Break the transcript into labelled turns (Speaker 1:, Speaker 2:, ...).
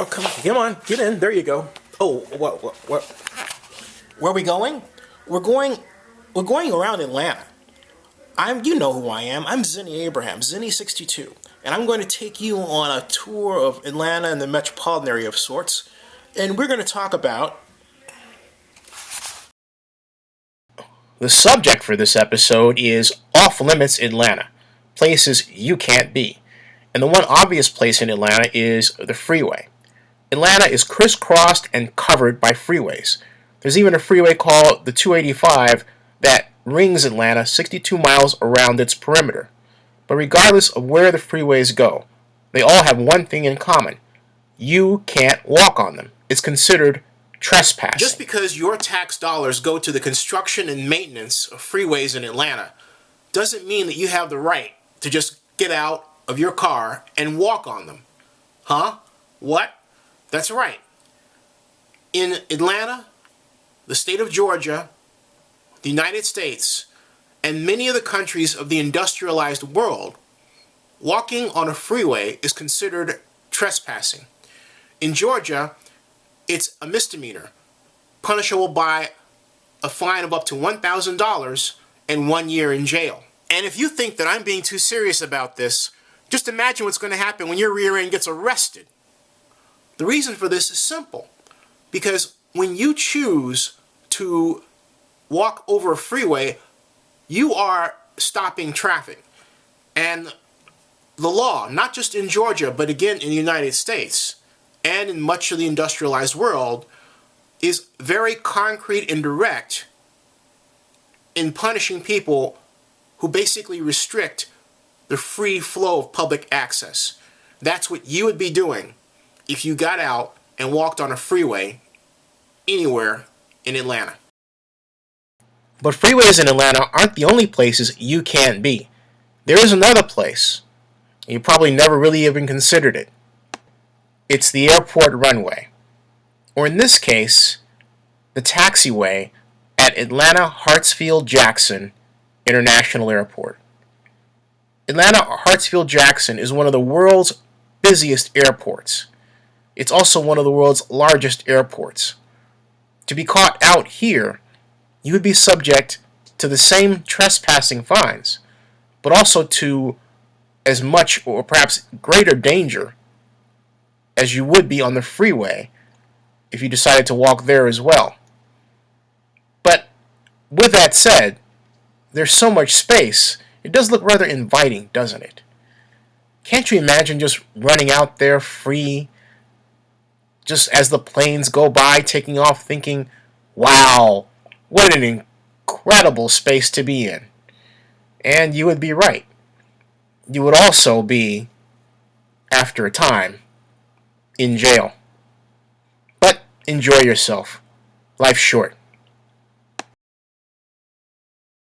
Speaker 1: Oh, come on, get in. There you go. Oh, what? Where are we going? We're going around Atlanta. You know who I am. I'm Zinni Abraham, Zinni62, and I'm going to take you on a tour of Atlanta and the metropolitan area of sorts. And we're going to talk about the subject for this episode is off limits Atlanta, places you can't be. And the one obvious place in Atlanta is the freeway. Atlanta is crisscrossed and covered by freeways. There's even a freeway called the 285 that rings Atlanta 62 miles around its perimeter. But regardless of where the freeways go, they all have one thing in common. You can't walk on them. It's considered trespassing. Just because your tax dollars go to the construction and maintenance of freeways in Atlanta doesn't mean that you have the right to just get out of your car and walk on them. Huh? What? That's right. In Atlanta, the state of Georgia, the United States, and many of the countries of the industrialized world, walking on a freeway is considered trespassing. In Georgia, it's a misdemeanor, punishable by a fine of up to $1,000 and 1 year in jail. And if you think that I'm being too serious about this, just imagine what's going to happen when your rear end gets arrested. The reason for this is simple, because when you choose to walk over a freeway, you are stopping traffic. And the law, not just in Georgia, but again in the United States and in much of the industrialized world, is very concrete and direct in punishing people who basically restrict the free flow of public access. That's what you would be doing if you got out and walked on a freeway anywhere in Atlanta. But freeways in Atlanta aren't the only places you can't be. There is another place. You probably never really even considered it. It's the airport runway. Or in this case, the taxiway at Atlanta Hartsfield-Jackson International Airport. Atlanta Hartsfield-Jackson is one of the world's busiest airports. It's also one of the world's largest airports. To be caught out here, you would be subject to the same trespassing fines, but also to as much or perhaps greater danger as you would be on the freeway if you decided to walk there as well. But with that said, there's so much space, it does look rather inviting, doesn't it? Can't you imagine just running out there free, just as the planes go by, taking off, thinking, wow, what an incredible space to be in. And you would be right. You would also be, after a time, in jail. But enjoy yourself. Life's short.